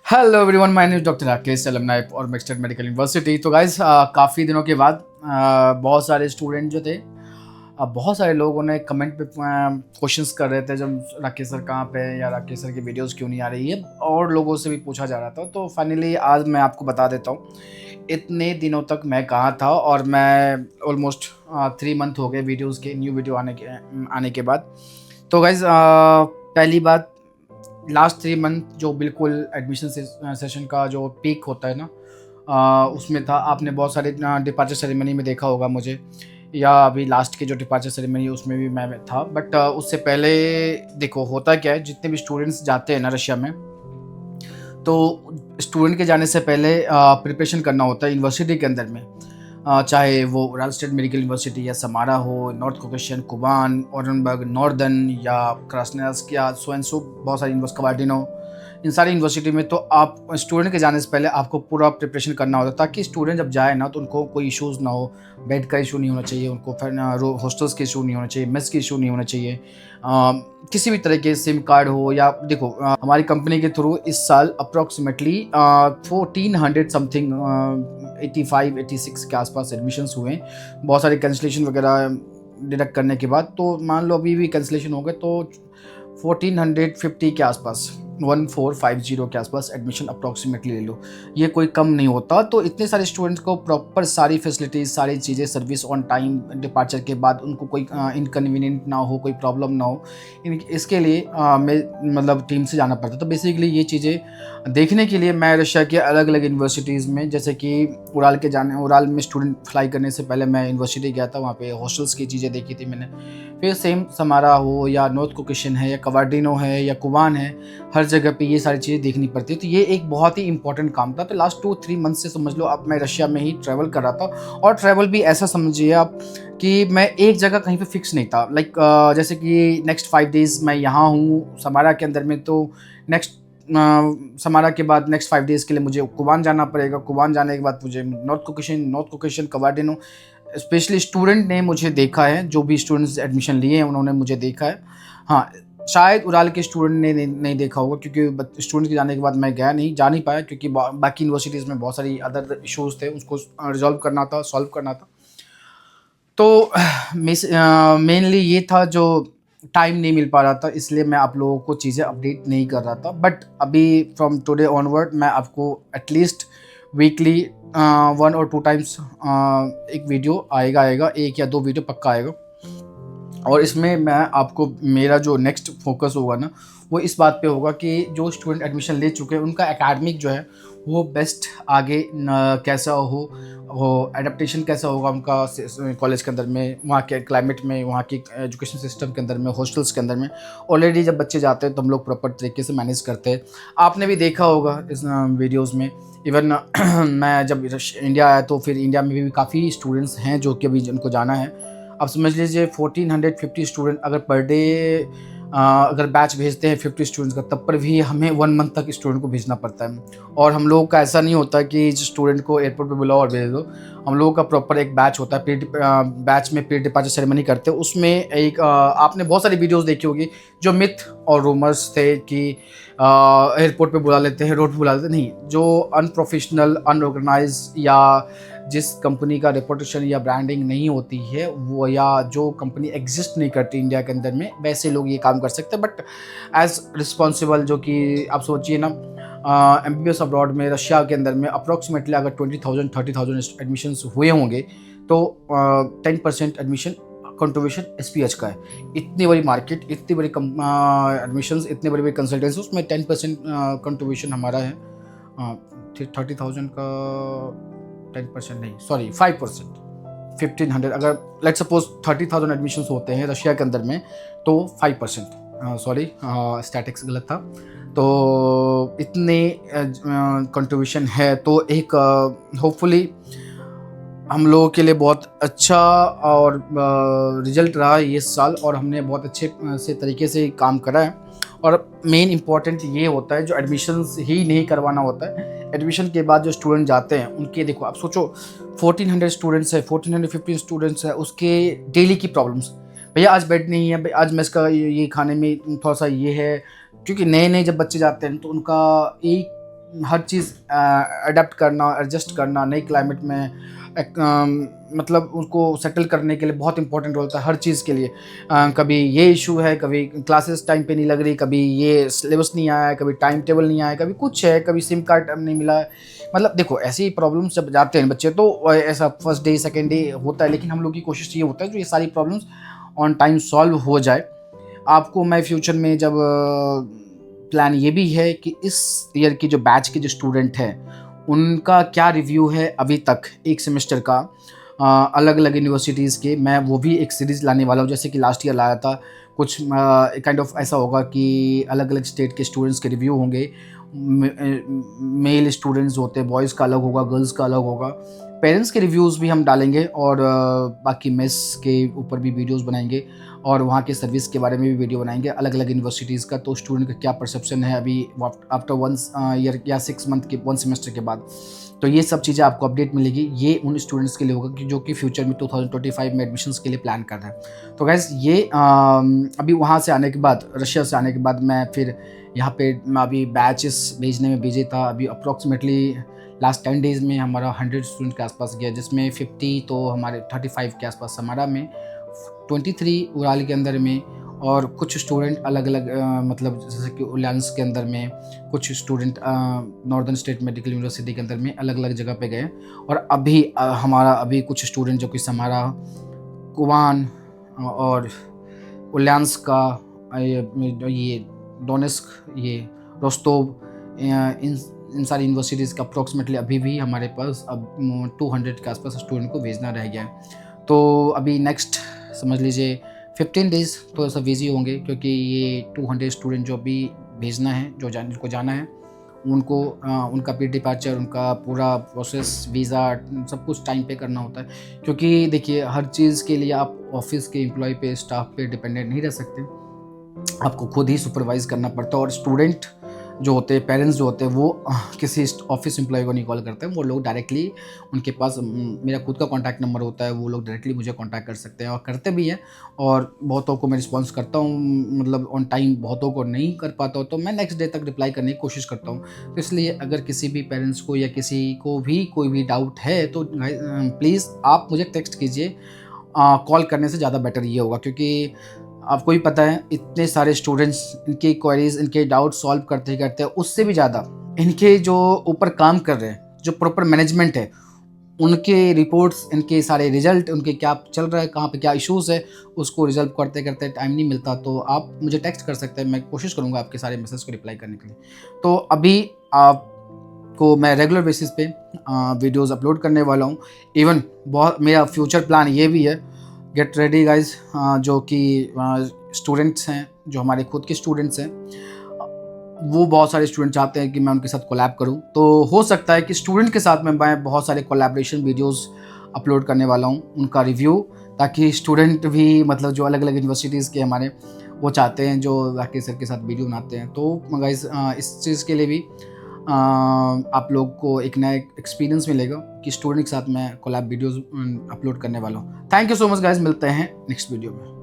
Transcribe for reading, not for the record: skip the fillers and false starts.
Hello everyone, my name is doctor Rakesh alumni और मैक्सटेड medical university. तो guys, काफ़ी दिनों के बाद बहुत सारे स्टूडेंट जो थे, बहुत सारे लोगों ने कमेंट पे क्वेश्चंस कर रहे थे जब राकेश सर कहाँ पे हैं या राकेश सर की वीडियोस क्यों नहीं आ रही है, और लोगों से भी पूछा जा रहा था। तो फाइनली आज मैं आपको बता देता हूँ इतने दिनों तक मैं कहाँ था। और मैं ऑलमोस्ट 3 मंथ हो गए वीडियोज़ के, न्यू वीडियो आने के बाद। तो गाइज, पहली बात, लास्ट 3 मंथ जो बिल्कुल एडमिशन सेशन का जो पीक होता है ना, उसमें था। आपने बहुत सारे डिपार्चर सेरेमनी में देखा होगा मुझे, या अभी लास्ट के जो डिपार्चर सेरेमनी उसमें भी मैं था। बट उससे पहले देखो होता क्या है, जितने भी स्टूडेंट्स जाते हैं ना रशिया में, तो स्टूडेंट के जाने से पहले प्रिपरेशन करना होता है यूनिवर्सिटी के अंदर में। चाहे वो उराल स्टेट मेडिकल यूनिवर्सिटी या समारा हो, नॉर्थ कोकेशियन, कुबान, ओरेनबर्ग, नॉर्दर्न या क्रास्नोयार्स्क या सो एंड सो, बहुत सारी यूनिवर्सिटी, कवार्डिनो, इन सारी यूनिवर्सिटी में। तो आप स्टूडेंट के जाने से पहले आपको पूरा प्रिपरेशन करना होता है, ताकि स्टूडेंट जब जाए ना तो उनको कोई इश्यूज़ ना हो। बेड का इशू नहीं होना चाहिए उनको, फिर हॉस्टल्स के इशू नहीं होना चाहिए, मेस के इशू नहीं होना चाहिए, किसी भी तरह के सिम कार्ड हो। या देखो, हमारी कंपनी के थ्रू इस साल अप्रॉक्सीमेटली 1400 समथिंग 85-86 के आसपास एडमिशन्स हुए हैं। बहुत सारे कैंसिलेशन वगैरह डिडक्ट करने के बाद, तो मान लो अभी भी कैंसिलेशन हो गए, तो 1450 के आसपास, 1450 के आसपास एडमिशन अप्रॉक्सीमेटली ले लो। ये कोई कम नहीं होता। तो इतने सारे स्टूडेंट्स को प्रॉपर सारी फैसिलिटीज़, सारी चीज़ें, सर्विस ऑन टाइम, डिपार्चर के बाद उनको कोई इनकन्वीनियंट ना हो, कोई प्रॉब्लम ना हो, इसके लिए मैं मतलब टीम से जाना पड़ता। तो बेसिकली ये चीज़ें देखने के लिए मैं रशिया के अलग अलग यूनिवर्सिटीज़ में, जैसे कि उराल में स्टूडेंट फ्लाई करने से पहले मैं यूनिवर्सिटी गया था, वहाँ पे हॉस्टल्स की चीज़ें देखी थी मैंने। फिर सेम समारा हो या नॉर्थ कोकेशन है या कवार्डिनो है या कुबान है, हर जगह पे ये सारी चीज़ें देखनी पड़ती है। तो ये एक बहुत ही इंपॉर्टेंट काम था। तो लास्ट 2-3 मंथ से समझ लो, अब मैं रशिया में ही ट्रैवल कर रहा था। और ट्रैवल भी ऐसा समझिए आप कि मैं एक जगह कहीं पे फिक्स नहीं था। लाइक जैसे कि नेक्स्ट 5 डेज़ मैं यहाँ हूँ समारा के अंदर में, तो नेक्स्ट समारा के बाद नेक्स्ट 5 डेज़ के लिए मुझे कुबान जाना पड़ेगा। कुबान जाने के बाद मुझे नॉर्थ कोकेशन, कवार्डिनो। स्पेशली स्टूडेंट ने मुझे देखा है, जो भी स्टूडेंट्स एडमिशन लिए हैं उन्होंने मुझे देखा है। हाँ, शायद उराल के स्टूडेंट ने नहीं देखा होगा, क्योंकि स्टूडेंट के जाने के बाद मैं जा नहीं पाया, क्योंकि बाकी यूनिवर्सिटीज़ में बहुत सारी अदर इश्यूज़ थे, उसको रिजॉल्व करना था, सॉल्व करना था। तो मेनली ये था, जो टाइम नहीं मिल पा रहा था, इसलिए मैं आप लोगों को चीज़ें अपडेट नहीं कर रहा था। बट अभी फ्रॉम टुडे ऑनवर्ड मैं आपको एटलीस्ट वीकली 1 और 2 टाइम्स एक वीडियो आएगा, 1 या 2 वीडियो पक्का आएगा। और इसमें मैं आपको, मेरा जो नेक्स्ट फोकस होगा ना, वो इस बात पे होगा कि जो स्टूडेंट एडमिशन ले चुके हैं उनका एकेडमिक जो है वो बेस्ट आगे कैसा हो एडेप्टेशन कैसा होगा उनका कॉलेज के अंदर में, वहाँ के क्लाइमेट में, वहाँ की एजुकेशन सिस्टम के अंदर में, हॉस्टल्स के अंदर में। ऑलरेडी जब बच्चे जाते हैं तो हम लोग प्रॉपर तरीके से मैनेज करते हैं। आपने भी देखा होगा इस वीडियोज़ में। इवन मैं जब इंडिया आया तो फिर इंडिया में भी काफ़ी स्टूडेंट्स हैं जो कि अभी जिनको जाना है। अब समझ लीजिए 1450 स्टूडेंट अगर पर डे अगर बैच भेजते हैं 50 स्टूडेंट्स का, तब पर भी हमें 1 मंथ तक स्टूडेंट को भेजना पड़ता है। और हम लोगों का ऐसा नहीं होता कि स्टूडेंट को एयरपोर्ट पे बुलाओ और भेज दो। हम लोगों का प्रॉपर एक बैच होता है, बैच में प्री डिपार्चर सेरेमनी करते हैं। उसमें एक आपने बहुत सारी वीडियोस देखी होगी, जो मिथ और रूमर्स थे कि एयरपोर्ट पे बुला लेते हैं, रोड पे बुला लेते हैं। नहीं, जो अनप्रोफेशनल, अनऑर्गेनाइज, या जिस कंपनी का रेपुटेशन या ब्रांडिंग नहीं होती है वो, या जो कंपनी एग्जिस्ट नहीं करती इंडिया के अंदर में, वैसे लोग ये काम कर सकते हैं। बट एज रिस्पॉन्सिबल, जो कि आप सोचिए ना, MBBS अब्रॉड में रशिया के अंदर में अप्रॉक्सीमेटली अगर 20,000-30,000 एडमिशन्स हुए होंगे, तो 10% एडमिशन कंट्रीब्यूशन SPH का है। इतनी बड़ी मार्केट, इतनी बड़ी एडमिशन्स, इतनी बड़ी बड़ी कंसल्टेंसी, उसमें 10% कंट्रीब्यूशन हमारा है। 30,000 का 10% नहीं, सॉरी 5%, 1500। अगर लेट्स सपोज 30,000 एडमिशन्स होते हैं रशिया के अंदर में, तो 5%, सॉरी स्टैटिक्स गलत था। तो इतने कंट्रीब्यूशन है, तो एक होपफुली हम लोगों के लिए बहुत अच्छा और रिजल्ट रहा ये साल, और हमने बहुत अच्छे से तरीके से काम करा है। और मेन इम्पॉर्टेंट ये होता है, जो एडमिशन्स ही नहीं करवाना होता है, एडमिशन के बाद जो स्टूडेंट जाते हैं उनके, देखो आप सोचो 1400 स्टूडेंट्स है, 1450 स्टूडेंट्स है, उसके डेली की प्रॉब्लम्स। भैया आज बेड नहीं है, भैया आज मेस का ये खाने में थोड़ा सा ये है। क्योंकि नए नए जब बच्चे जाते हैं तो उनका एक हर चीज़ अडेप्ट करना, एडजस्ट करना नई क्लाइमेट में मतलब उनको सेटल करने के लिए बहुत इंपॉर्टेंट रोल होता है हर चीज़ के लिए। कभी ये इशू है, कभी क्लासेस टाइम पे नहीं लग रही, कभी ये सिलेबस नहीं आया है, कभी टाइम टेबल नहीं आया है, कभी कुछ है, कभी सिम कार्ड नहीं मिला है। मतलब देखो ऐसी प्रॉब्लम्स जब जाते हैं बच्चे तो ऐसा फर्स्ट डे सेकेंड डे होता है, लेकिन हम लोग की कोशिश ये होता है जो ये सारी प्रॉब्लम्स ऑन टाइम सॉल्व हो जाए। आपको मैं फ्यूचर में जब प्लान ये भी है कि इस ईयर की जो बैच के जो स्टूडेंट हैं उनका क्या रिव्यू है अभी तक एक सेमेस्टर का अलग अलग यूनिवर्सिटीज़ के, मैं वो भी एक सीरीज़ लाने वाला हूँ जैसे कि लास्ट ईयर लाया था। कुछ काइंड ऑफ ऐसा होगा कि अलग अलग स्टेट के स्टूडेंट्स के रिव्यू होंगे। मेल स्टूडेंट्स होते हैं, बॉयज़ का अलग होगा, गर्ल्स का अलग होगा। पेरेंट्स के रिव्यूज़ भी हम डालेंगे और बाकी मेस के ऊपर भी वीडियोज़ बनाएंगे और वहाँ के सर्विस के बारे में भी वीडियो बनाएंगे अलग अलग यूनिवर्सिटीज़ का, तो स्टूडेंट का क्या परसेप्शन है अभी आफ्टर 1 ईयर या 6 मंथ के 1 सेमेस्टर के बाद। तो ये सब चीज़ें आपको अपडेट मिलेगी। ये उन स्टूडेंट्स के लिए होगा कि जो कि फ्यूचर में 2025 में एडमिशन्स के लिए प्लान कर रहे हैं। तो गाइस ये अभी वहाँ से आने के बाद, रशिया से आने के बाद मैं फिर यहाँ पे मैं अभी बैचेस भेजने में बिजी था। अभी अप्रॉक्सीमेटली लास्ट 10 डेज़ में हमारा 100 स्टूडेंट के आसपास गया, जिसमें 50 तो हमारे 35 के आसपास समारा में, 23 उराल के अंदर में और कुछ स्टूडेंट अलग अलग मतलब जैसे कि उलियान्स के अंदर में, कुछ student northern state medical university के अंदर में अलग अलग जगह पे गए। और अभी हमारा अभी कुछ स्टूडेंट जो कि समारा, कुवान और उलियान्स का, ये डोनेस्क, ये रोस्टोव, इन सारी यूनिवर्सिटीज़ का अप्रॉक्सीमेटली अभी भी हमारे पास अब 200 के आसपास स्टूडेंट को भेजना रह गया है। तो अभी नेक्स्ट समझ लीजिए 15 डेज़ थोड़ा सा बिजी होंगे, क्योंकि ये 200 स्टूडेंट जो अभी भेजना है, जिनको जाना है उनको उनका प्री डिपार्चर, उनका पूरा प्रोसेस, वीज़ा, सब कुछ टाइम पे करना होता है। क्योंकि देखिए हर चीज़ के लिए आप ऑफिस के एम्प्लॉय पे, स्टाफ पे डिपेंडेंट नहीं रह सकते, आपको खुद ही सुपरवाइज़ करना पड़ता है। और स्टूडेंट जो होते हैं, पेरेंट्स जो होते हैं, वो किसी ऑफिस एम्प्लॉय को नहीं कॉल करते हैं, वो लोग डायरेक्टली उनके पास मेरा खुद का कॉन्टैक्ट नंबर होता है, वो लोग डायरेक्टली मुझे कॉन्टैक्ट कर सकते हैं और करते भी हैं। और बहुतों को मैं रिस्पॉन्स करता हूँ, मतलब ऑन टाइम, बहुतों को नहीं कर पाता हूँ तो मैं नेक्स्ट डे तक रिप्लाई करने की कोशिश करता हूँ। तो इसलिए अगर किसी भी पेरेंट्स को या किसी को भी कोई भी डाउट है तो प्लीज़ आप मुझे टेक्स्ट कीजिए। कॉल करने से ज़्यादा बेटर ये होगा, क्योंकि आपको भी पता है इतने सारे स्टूडेंट्स, इनकी क्वेरीज, इनके डाउट सॉल्व करते करते उससे भी ज़्यादा इनके जो ऊपर काम कर रहे हैं, जो प्रॉपर मैनेजमेंट है, उनके रिपोर्ट्स, इनके सारे रिजल्ट, उनके क्या चल रहा है, कहाँ पे क्या इश्यूज़ है, उसको रिजल्व करते करते टाइम नहीं मिलता। तो आप मुझे टेक्स्ट कर सकते हैं, मैं कोशिश करूँगा आपके सारे मैसेज को रिप्लाई करने के लिए। तो अभी आपको मैं रेगुलर बेसिस पे वीडियोस अपलोड करने वाला हूँ। इवन बहुत मेरा फ्यूचर प्लान ये भी है, गेट रेडी गाइज, जो कि स्टूडेंट्स हैं, जो हमारे खुद के स्टूडेंट्स हैं, वो बहुत सारे स्टूडेंट चाहते हैं कि मैं उनके साथ कोलैब करूं। तो हो सकता है कि स्टूडेंट के साथ में मैं बहुत सारे कोलैबोरेशन वीडियोस अपलोड करने वाला हूं, उनका रिव्यू, ताकि स्टूडेंट भी, मतलब जो अलग अलग यूनिवर्सिटीज़ के हमारे, वो चाहते हैं जो जाके सर के साथ वीडियो बनाते हैं। तो गाइज इस चीज़ के लिए भी आप लोग को एक नया एक्सपीरियंस मिलेगा कि स्टूडेंट के साथ मैं कोलैब वीडियोस अपलोड करने वाला हूँ। Thank you so much guys, मिलते हैं नेक्स्ट वीडियो में।